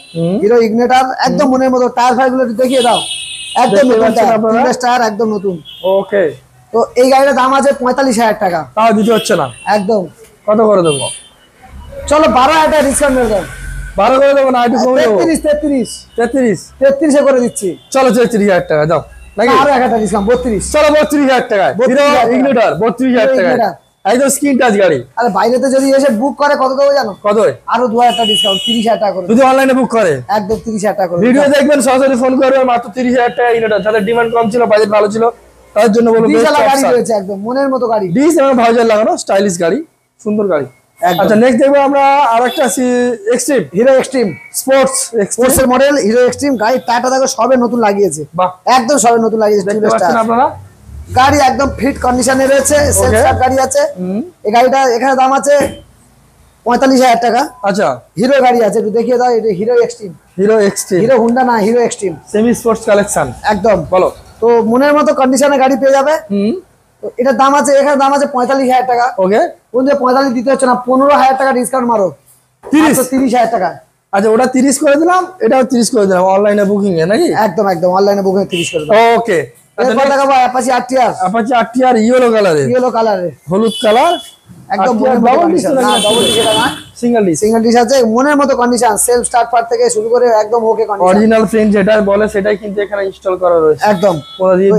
হিরো ইগনিটর একদম মনের মতো। টায়ার ফায়ার গুলো একটু দেখিয়ে দাও, একদম নতুন টায়ার, একদম নতুন। ওকে, তো এই গাড়িটার দাম আছে 45,000 টাকা। তাও দিতে হচ্ছে না? একদম। কত করে দেবো? চলো 12,000 টাকা ডিসকাউন্ট করে দাও। 12 করে দেবো না, একটু কমে দেবো? 33 করে দিচ্ছি। চলো 33,000 টাকা দাও নাকি? আরো 1 টাকা ডিসকাউন্ট, 32। চলো 32,000 টাকা, হিরো ইগনিটর 32,000 টাকা, একদম স্ক্রিন টাচ গাড়ি। আরে বাইরেতে যদি এসে বুক করে কত দেবো জানো? কত? আরো 2,000 টাকা ডিসকাউন্ট, 30,000 টাকা করে। যদি অনলাইনে বুক করে একদম 30,000 টাকা করে। ভিডিও দেখবেন, সরাসরি ফোন করবেন, মাত্র 30,000 টাকা ইগনিটর। যাদের ডিমান্ড কম ছিল, বাজেট ভালো ছিল, তাদের জন্য বলবো ডিজেল গাড়ি রয়েছে, একদম মনের মতো গাড়ি। ডিস এবং ভাউজার লাগানো স্টাইলিশ গাড়ি, সুন্দর গাড়ি। আচ্ছা, নেক্সট দেখবো আমরা আরেকটা এক্সট্রিম, হিরো এক্সট্রিম স্পোর্টস এর মডেল। হিরো এক্সট্রিম গাড়ি টাটা দেখো সবে নতুন লাগিয়েছে, বাহ, একদম সবে নতুন লাগিয়েছে। দেখতে পাচ্ছেন আপনারা, গাড়ি একদম ফিট কন্ডিশনে রয়েছে, সেলফ স্টার্ট গাড়ি আছে। এই গাড়িটা এখানে দাম আছে 45,000 টাকা। আচ্ছা, হিরো গাড়ি আছে, একটু দেখিয়ে দাও। এটা হিরো এক্সট্রিম, হিরো হুন্ডা না, Hero Xtreme semi sports collection একদম। বলো। তো মনের মতো কন্ডিশনে গাড়ি পেয়ে যাবে। তো এটার দাম আছে, এখানে দাম আছে 45,000 টাকা। ওকে, বন্ধু 45 দিতে হচ্ছে না, 15,000 টাকা ডিসকাউন্ট মারো, 30,000 টাকা। আচ্ছা, ওটা 30 করে দিলাম, এটাও 30 করে দিলাম অনলাইনে বুকিং এ নাকি? একদম অনলাইনে বুকিং 30 করে দাও। ওকে, এরপর দেখাবো Apache RTR. Apache RTR yellow কালারে, হলুদ কালার, একদম সিঙ্গেল ডিশ আছে, মনের মতো কন্ডিশন। সেলফ স্টার্ট পার্ট থেকে শুরু করে একদম ওকে কন্ডিশন। অরিজিনাল ফ্রেম যেটা বলে সেটাই কিন্তু এখানে ইনস্টল করা রয়েছে একদম।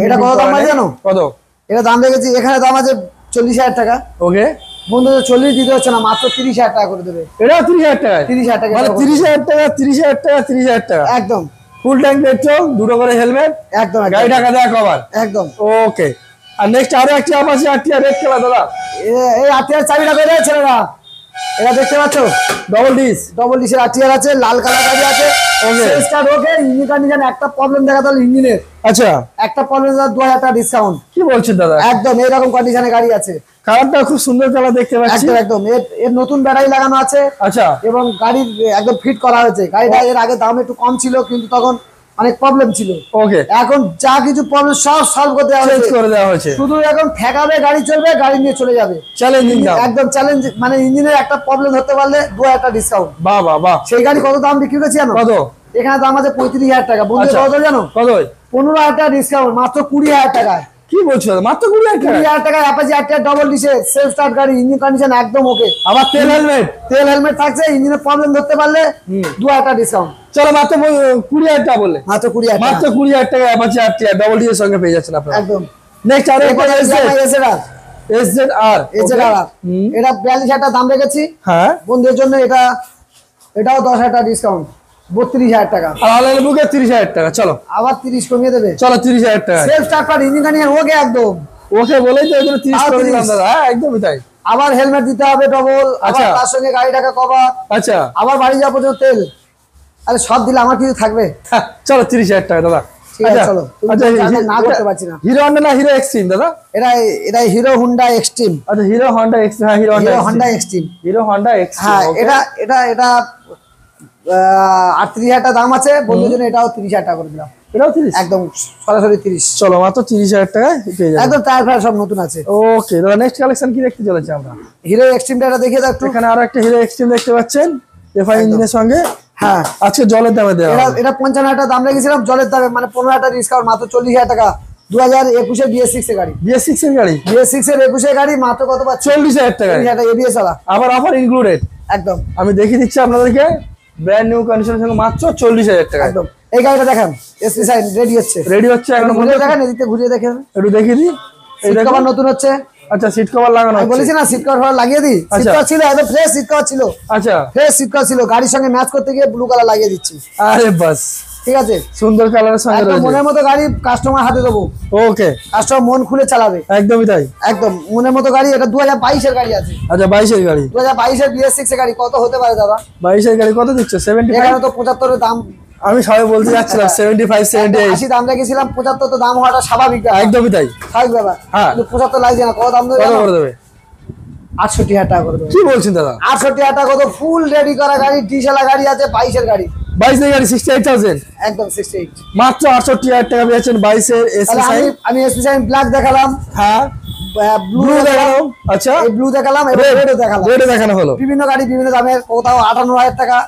এটা কত দাম আছে জানো? কত? এটা দাম রেখেছি, এখানে দাম আছে 40,000 টাকা। ওকে, বন্ধু 40 দিতে হচ্ছে না, মাত্র 30,000 টাকা করে দেবে। এটা 30,000 টাকা, 30,000 টাকা, মানে 30,000 টাকা, 30,000 টাকা, 30,000 টাকা একদম। ফুল ট্যাঙ্ক পেট্রোল, দুটো করে হেলমেট, একদম গাড়ি ঢাকা দেওয়া কভার একদম। ওকে, আর নেক্সট আরো একটা অ্যাপাচি আরটিআর রেড কালার দাদা। এই আরটিআর চাবিটা বের হয়েছে না, এটা দেখতে পাচ্ছ? ডবল ডিসের আরটিআর আছে, লাল কালার গাড়ি আছে। ওকে, স্টার্ট ওকে, ইঞ্জিন কন্ডিশন। একটা প্রবলেম দেখা তাহলে ইঞ্জিনের, আচ্ছা, একটা প্রবলেম 2,000 টাকা ডিসকাউন্ট। কি বলছেন দাদা? একদম এরকম কন্ডিশনে গাড়ি আছে। কালারটা খুব সুন্দর কালার দেখতে পাচ্ছি। একদম এর নতুন ব্যাটারি লাগানো আছে। আচ্ছা, এবং গাড়ির একদম ফিট করা হয়েছে। গাড়িটা এর আগে দাম একটু কম ছিল, কিন্তু তখন অনেক প্রবলেম ছিল। ওকে, এখন যা কিছু প্রবলেম সব সলভ করে দেওয়া হয়েছে। শুধু এখন ঠেকাবে, গাড়ি চলবে, গাড়ি নিয়ে চলে যাবে। চ্যালেঞ্জিং একদম চ্যালেঞ্জ, মানে ইঞ্জিনের একটা প্রবলেম ধরতে পারলে 2,000 টাকা ডিসকাউন্ট। বাহ বাহ বাহ। সেই গাড়ি কত দাম বিক্রি করছি জানো? কত? এখানে দাম আছে 35,000 টাকা। বন্ধু কত জানো? কত? 15,000 টাকা ডিসকাউন্ট, মাত্র 20,000 টাকা। কি বলছো? মাত্র 20,000 টাকা? অ্যাপাচি আরটিআর ডবল ডিসের সেলফ স্টার্ট গাড়ি, ইঞ্জিন কন্ডিশন একদম ওকে। আবার তেল হেলমেট থাকছে। ইঞ্জিনের প্রবলেম ধরতে পারলে 2,000 টাকা ডিসকাউন্ট। চলো মাত্র 20,000 টাকা বললে, মাত্র 20,000 টাকা অ্যাপাচি আরটিআর ডবল ডিসের সঙ্গে পেয়ে যাচ্ছেন আপনারা। একদম। নেক্সট আরো একটা এসজেডআর, এটা 42,000 টাকা দাম রেখেছি। হ্যাঁ, বন্ধুদের জন্য এটাও 10,000 টাকা ডিসকাউন্ট, 32,000 টাকা। আর অনলাইনে বুকে 30,000 টাকা। চলো আবার 30 কমিয়ে দেবে। চলো 30,000 টাকা। সেলফ স্টার্ট পার, ইঞ্জিন কন্ডিশন ওকে একদম। ওকে বলেই তো এগুলো 30 করে দিলাম দাদা। হ্যাঁ, একদমই তাই। আবার হেলমেট দিতে হবে ডবল, আবার তার সঙ্গে গাড়ি টাকা কভার। আচ্ছা, আবার বাড়ি যাওয়া পর্যন্ত তেল। আরে সব দিলে আমার কিছু থাকবে। চলো 30,000 টাকা দাদা। চলো, না করতে পারছি না। হিরো হন্ডা না হিরো এক্সট্রিম দাদা? এটা হিরো হুন্ডা এক্সট্রিম। আচ্ছা, হিরো হন্ডা এক্সট্রিম। হ্যাঁ, হিরো হন্ডা এক্সট্রিম। হ্যাঁ, এটা 38,000 টাকা দাম আছে। বন্ধুর জন্য এটাও 30,000 টাকা করে দিলাম। এটাও 30, একদম সরাসরি 30। চলো মাত্র 30,000 টাকায় পেয়ে যাবেন। একদম টায়ার ফায়ার সব নতুন আছে। ওকে দাদা, নেক্সট কালেকশন কি দেখতে চলেছে আমরা? হিরো এক্সট্রিমটা এটা দেখিয়ে দাও একটু। এখানে আরো একটা হিরো এক্সট্রিম দেখতে পাচ্ছেন, এফআই ইঞ্জিনের সঙ্গে। হ্যাঁ, আজকে জলের দামে দেওয়া। এটা 55,000 টাকা দাম রেখেছিলাম, জলের দামে মানে 15,000 টাকা ডিসকাউন্ট, মাত্র 40,000 টাকা। 2021 এর BS6 এর গাড়ি। BS6 এর গাড়ি? BS6 এর 21 এর গাড়ি মাত্র কত পাচ্ছেন? 40,000 টাকা। 40,000 টাকা এবিএস वाला। আবার অফার ইনক্লুডেড। একদম। আমি দেখিয়ে দিচ্ছি আপনাদেরকে, ব্র্যান্ড নিউ কন্ডিশনের সঙ্গে মাত্র 40,000 টাকা। একদম। এই গাড়িটা দেখেন, এসপি সাইন রেডি হচ্ছে। রেডি হচ্ছে এখন, ঘুরিয়ে দেখেন, এদিকে ঘুরিয়ে দেখেন, একটু দেখিয়ে দিই। এই সিট দেখো, কভার নতুন হচ্ছে। আচ্ছা সিট কভার লাগানো আমি হচ্ছে। বলেছি না সিট কভার লাগিয়ে দিই, সিট আচ্ছা। কভার ছিল একদম ফ্রেশ সিট কভার ছিল, আচ্ছা, ফ্রেশ সিট কভার ছিল, গাড়ির সঙ্গে ম্যাচ করতে গিয়ে ব্লু কালার লাগিয়ে দিচ্ছি। আরে বাস, ঠিক আছে, সুন্দর কালারের সঙ্গে একদম রয়েছে। মনের মতো গাড়ি কাস্টমার হাতে দেবো, ওকে, কাস্টমার মন খুলে চালাবে, একদমই তাই। একদম মনের মতো গাড়ি। এটা 2022 এর গাড়ি আছে, আচ্ছা 22 এর গাড়ি, 2022 এর BS6 এর গাড়ি। কত হতে পারে দাদা? 22 এর গাড়ি কত দিচ্ছ? 75। এখানে তো 75 এর দাম, আমি সবাই বলতে যাচ্ছিলাম 75 78। 80 দাম রেখেছিলাম, 75 তো দাম হওয়াটা স্বাভাবিক ব্যাপার, একদমই তাই। স্বাভাবিক ব্যাপার। হ্যাঁ। কিন্তু 75 লাগছে না, কত দাম দেবে কত জানো? করে দেবে? 68,000 টাকা করে দেবে। কি বলছেন দাদা? 68,000 টাকা কত? ফুল রেডি করা গাড়ি, ডিজেল গাড়ি আছে, 22 এর গাড়ি, 22 এর গাড়ি 68,000, একদম 68। মাত্র 68,000 টাকা পেয়েছেন 22 এর এসি তাহলে সাইন। আমি এসপি সাইন ব্ল্যাক দেখালাম, হ্যাঁ, ব্লু ব্লু দেখালাম, দেখানো। আচ্ছা, এই ব্লু দেখালাম, এবং রেড দেখালাম। রেড দেখানো হলো। বিভিন্ন গাড়ি বিভিন্ন দামের, কোথাও 58,000 টাকা,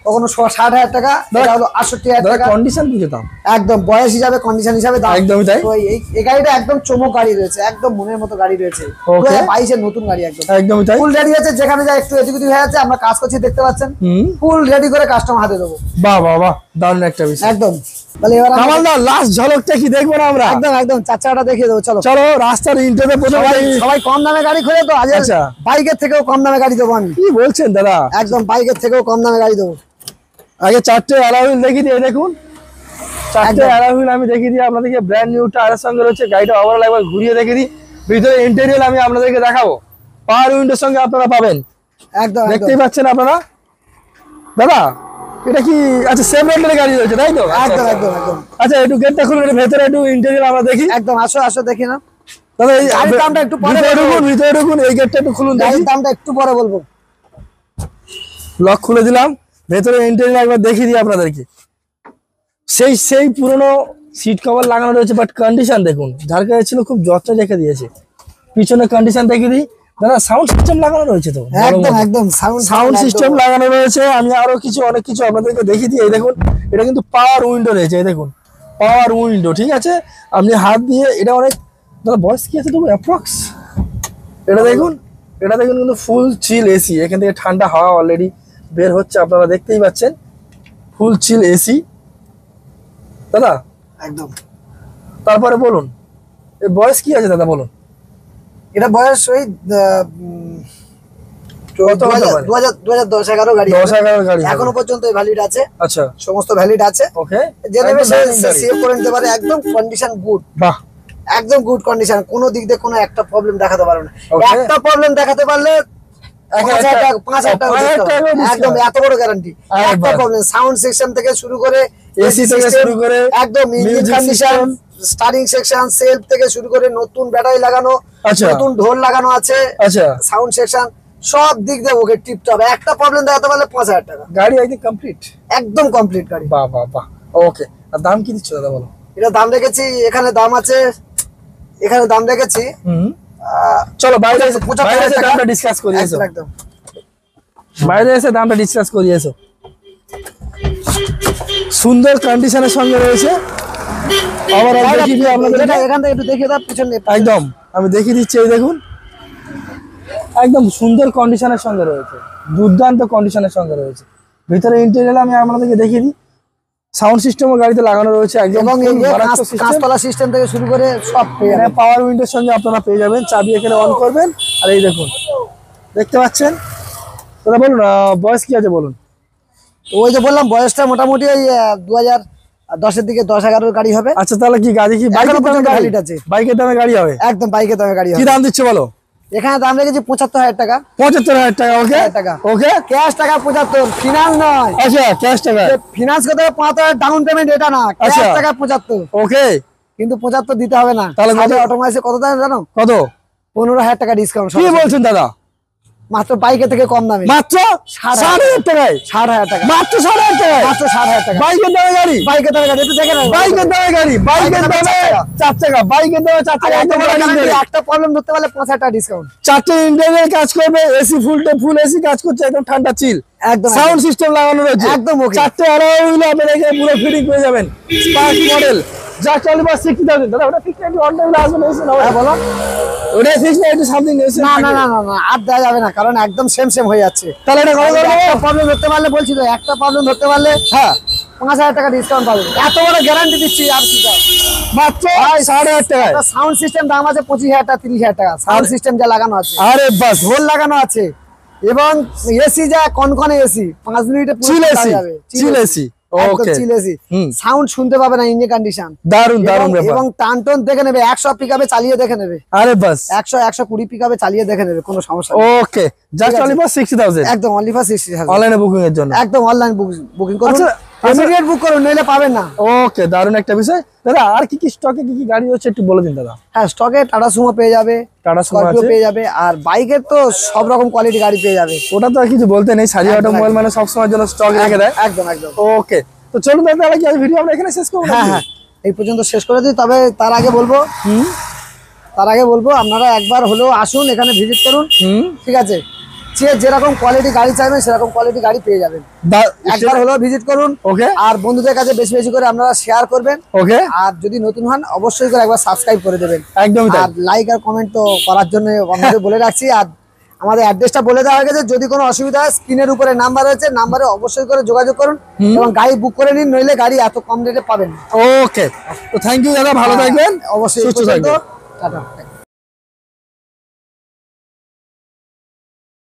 কখনো 60,000 টাকা, এটা হলো 68,000 দাদা টাকা। কন্ডিশন বুঝে দাম। একদম বয়স হিসাবে, কন্ডিশন হিসাবে দাম। একদমই তাই। তো এই গাড়িটা একদম চমক গাড়ি রয়েছে, একদম মনের মতো গাড়ি রয়েছে। Okay. 2022 এর নতুন গাড়ি, একদম একদমই তাই। ফুল রেডি আছে। যেখানে যা একটু এদিক ওদিক হয়ে আছে, আমরা কাজ করছি দেখতে পাচ্ছেন, হুম, ফুল রেডি করে কাস্টমার হাতে দেবো, বাহ বাহ বাহ, দারুণ একটা বিষয়। একদম। তাহলে এবার আমরা- কামাল দা, লাস্ট ঝলকটা কি দেখবো না আমরা? একদম একদম চার চাকাটা দেখিয়ে দেবো, চলো। চলো, রাস্তার ইন্টারতে প্রথমে সবাই কম দামে গাড়ি খোঁজে, তো আজ আচ্ছা। বাইকের থেকেও কম দামে গাড়ি দেবো আমি, কি বলছেন দাদা? একদম বাইকের থেকেও কম দামে গাড়ি দেবো। আগে চারটে অ্যালাউইল দেখিয়ে দিই, এই দেখুন চারটে একদম। অ্যালাউইল আমি দেখিয়ে দিই আপনাদেরকে। ব্র্যান্ড নিউ টায়ারের সঙ্গে রয়েছে গাড়িটা। ওভারঅল একবার ঘুরিয়ে দেখিয়ে দিই। ভিতরে ইন্টেরিয়র আমি আপনাদেরকে দেখাবো। পাওয়ার উইন্ডোর সঙ্গে আপনারা পাবেন, একদম একদম দেখতেই পাচ্ছেন আপনারা। দাদা এটা কি, আচ্ছা সেম রেন্টের গাড়ি রয়েছে তাই তো? আচ্ছা, একদম আচ্ছা। একদম একদম আচ্ছা একটু গেটটা খুলুন, এর ভেতরে একটু ইন্টেরিয়র আমরা দেখি। একদম, আসো আসো দেখি না, দাদা এই গাড়ির দামটা একটু পরে ভিতরে বলবো। ঢুকুন, ভিতরে ঢুকুন, এই গেটটা একটু খুলুন দেখি। গাড়ির দামটা একটু পরে বলবো। লক খুলে দিলাম, ভেতরে ইন্টেরিয়র একবার দেখিয়ে দিই আপনাদেরকে। সেই পুরনো সিট কভার লাগানো রয়েছে, বাট কন্ডিশন দেখুন, যার কাছে ছিল খুব যত্ন রেখে দিয়েছে। পিছনে কন্ডিশন দেখিয়ে দিই। দাদা সাউন্ড সিস্টেম লাগানো রয়েছে তো, একদম একদম সাউন্ড সিস্টেম লাগানো রয়েছে। আমি আরো কিছু অনেক কিছু আপনাদেরকে দেখিয়ে দিই। এই দেখুন, এটা কিন্তু পাওয়ার উইন্ডো রয়েছে। এই দেখুন পাওয়ার উইন্ডো, ঠিক আছে। আপনি হাত দিয়ে এটা অনেক, দাদা বয়স কি আছে তবু অ্যাপ্রক্স? এটা দেখুন, এটা দেখুন কিন্তু ফুল চিল এসি। এখান থেকে ঠান্ডা হাওয়া অলরেডি বের হচ্ছে, আপনারা দেখতেই পাচ্ছেন। ফুল চিল এসি দাদা। একদম। তারপরে বলুন এর বয়স কি আছে দাদা, বলুন। এটা বয়স ওই কত হতে পারে? 2010-11 গাড়ি, 10-11 গাড়ি হবে। এখনো পর্যন্ত ভ্যালিড আছে, আচ্ছা, সমস্ত ভ্যালিড আছে। ওকে, যে নেবে সে সেভ করে নিতে পারে, একদম কন্ডিশন গুড, বাহ, একদম গুড কন্ডিশন, কোনো দিক দিয়ে কোনো একটা প্রবলেম দেখাতে পারবে না। Okay. একটা প্রবলেম দেখাতে পারলে 5,000 টাকা 5,000 টাকা দিতে হবে। একদম এত বড় গ্যারান্টি। আরে একটা বাহ। প্রবলেম, সাউন্ড সেকশন থেকে শুরু করে এসি থেকে system, শুরু করে একদম engine music condition, system। Starting section, self থেকে শুরু করে নতুন ব্যাটারি লাগানো, আচ্ছা। নতুন ঢোল লাগানো আছে, আচ্ছা, সাউন্ড সেকশন সব দিক দিয়ে ওকে টিপটপ। একটা প্রবলেম দেখাতে পারলে 5,000 টাকা, গাড়ি একদম কমপ্লিট। একদম কমপ্লিট গাড়ি। বাহ বাহ বাহ, ওকে। আর দাম কি দিচ্ছ দাদা, বলো। এটা দাম রেখেছি, এখানে দাম আছে, এখানে দাম রেখেছি হুম, চলো বাইরে এসে 75,000 টাকা। দামটা ডিসকাস করি এসো। একদম একদম। বাইরে এসে দামটা ডিসকাস করি এসো। সুন্দর কন্ডিশনের সঙ্গে রয়েছে। আবার দেখিয়ে দিই আপনাদের। এখান থেকে একটু দেখিয়ে দাও পিছনে। একদম আমি দেখিয়ে দিচ্ছি, এই দেখুন একদম সুন্দর কন্ডিশনের সঙ্গে রয়েছে, দুর্দান্ত কন্ডিশনের সঙ্গে রয়েছে। ভিতরে ইন্টেরিয়র আমি আপনাদেরকে দেখিয়ে দিই। সাউন্ড সিস্টেমও গাড়িতে লাগানো রয়েছে, একদম এবং এই যে মারাত্মক system। কাঁচতলা সিস্টেম থেকে শুরু করে সব পেয়ে এখানে যাবেন। পাওয়ার উইন্ডোর সঙ্গে আপনারা পেয়ে যাবেন। চাবি এখানে অন করবেন, আর এই দেখুন দেখতে পাচ্ছেন। দাদা বলুন বয়স কি আছে বলুন। তো ওই যে বললাম বয়সটা মোটামুটি ওই 2010-এর দিকে 10-11 গাড়ি হবে। আচ্ছা তাহলে কি গাড়ি কি বাইকের এখনো দামে পর্যন্ত গাড়ি valid আছে। বাইকের দামে গাড়ি হবে? একদম বাইকের দামে গাড়ি কি হবে। দাম দিচ্ছে বলো? এখানে দাম রেখেছি 75,000 টাকা, 75,000 টাকা। ওকে 75,000 টাকা। ওকে, ক্যাশ টাকা 75, ফিনান্স নয়। আচ্ছা ক্যাশ টাকা। ফিনান্স করতে 5,000 ডাউন পেমেন্ট, এটা না, ক্যাশ আচ্ছা। টাকা 75। ওকে, কিন্তু 75 দিতে হবে না। তাহলে কত? অটোমাইসে কত দাম জানো? কত 15,000 টাকা ডিসকাউন্ট, কি বলছেন দাদা? মাত্র বাইকের থেকে কম দামে, মাত্র 60,000 60,000 টাকায়? 60,000 টাকা, মাত্র 60,000 টাকায় মাত্র 60,000 টাকা। বাইকের দামে গাড়ি? বাইকের দামে গাড়ি একটু দেখে নাও। বাইকের দামে গাড়ি, বাইকের দামে দামে 4 টাকা। 4 টাকা, বাইকের দামে 4 আর টাকা। এত এত বড় বড় guarantee, গাড়ি। একটা প্রবলেম ধরতে পারলে 5,000 টাকা ডিসকাউন্ট। 4টে ইন্টেরিয়র কাজ করবে, এসি ফুল এসি কাজ করছে, একদম ঠান্ডা চিল। একদম সাউন্ড সিস্টেম লাগানো রয়েছে, একদম okay। 4টে অ্যালাউইল আপনারা এখানে পুরো ফিটিং পেয়ে যাবেন। স্পার্ক মডেল, যা চলে বা 60,000। দাদা ওটা ফিক্স নাকি অন টাইম আসবে না? এসে না হ্যাঁ বলো। ওটা ফিক্স না, একটু সামথিং এসে না না না না না, আর দেওয়া যাবে না, কারণ একদম সেম হয়ে যাচ্ছে। তাহলে এটা কত করবো? একটা প্রবলেম ধরতে পারলে, বলছি তো একটা প্রবলেম ধরতে পারলে হ্যাঁ 5,000 টাকা ডিসকাউন্ট পাবেন। এত বড় গ্যারান্টি দিচ্ছি আর কি চাই। মাত্র 8,500 টাকায়। সাউন্ড সিস্টেম দাম আছে 25,000 টাকা 30,000 টাকা সাউন্ড সিস্টেম যা লাগানো আছে, আরে বাস, ঢোল লাগানো আছে এবং এসি যা কনকনে এসি 5 মিনিটে পুরো চিল চার্জ এসি, যাবে। চিল এসি, ওকে, চিল এসি, হুম। সাউন্ড শুনতে পাবে না, ইঞ্জিন কন্ডিশন দারুন দারুন ব্যাপার। এবং টান টোন দেখে নেবে, 100 পিকআপে চালিয়ে দেখে নেবে, আরে বাস, 120 পিকআপে চালিয়ে দেখে নেবে, কোনো সমস্যা নেই। ওকে, জাস্ট ঠিক আছে। অনলি ফর 60,000 একদম অনলি ফর 60,000 অনলাইনে বুকিং এর জন্য। একদম অনলাইন বুকিং করুন, আচ্ছা, ইমিডিয়েট বুক করুন, নইলে পাবেন না। ওকে, দারুন একটা বিষয়। দাদা আর কি কি স্টকে কি কি গাড়ি হচ্ছে একটু বলে দিন দাদা। হ্যাঁ, স্টকে টাটা সুমো পেয়ে যাবে, টাটা সুমো স্করপিও আছে, পেয়ে যাবে, আর বাইকের তো সব রকম কোয়ালিটি গাড়ি পেয়ে যাবে। ওটা তো আর কিছু বলতে নেই, সারিয়া একদম, অটোমোবাইল মানে সব সময়ের জন্য স্টক রেখে দেয়। একদম একদম। ওকে, তো চলুন দাদা, তাহলে কি আজ ভিডিও আমরা এখানে শেষ করব? হ্যাঁ হ্যাঁ, এই পর্যন্ত শেষ করে দিই। তবে তার আগে বলবো আপনারা একবার হলেও আসুন, এখানে ভিজিট করুন, ঠিক আছে? যেরকম কোয়ালিটি গাড়ি চাইবেন সেরকম কোয়ালিটি গাড়ি পেয়ে যাবেন। একবার হলেও ভিজিট করুন। ওকে, আর বন্ধুদের কাছে বেশি বেশি করে আপনারা শেয়ার করবেন। ওকে, আর যদি নতুন হন অবশ্যই করে একবার সাবস্ক্রাইব করে দেবেন। একদমই তাই। আর লাইক আর কমেন্ট তো করার জন্য আপনাদের বলে রাখছি। আর আমাদের অ্যাড্রেসটা বলে দেওয়া হয়ে গেছে, যদি কোনো অসুবিধা হয় স্ক্রিনের উপরে নাম্বার রয়েছে, নাম্বারে অবশ্যই করে যোগাযোগ করুন এবং গাড়ি বুক করে নিন, নইলে গাড়ি এত কম রেটে পাবেন না। ওকে, তো থ্যাংক ইউ দাদা, ভালো থাকবেন, অবশ্যই সুস্থ থাকবেন। টাটা।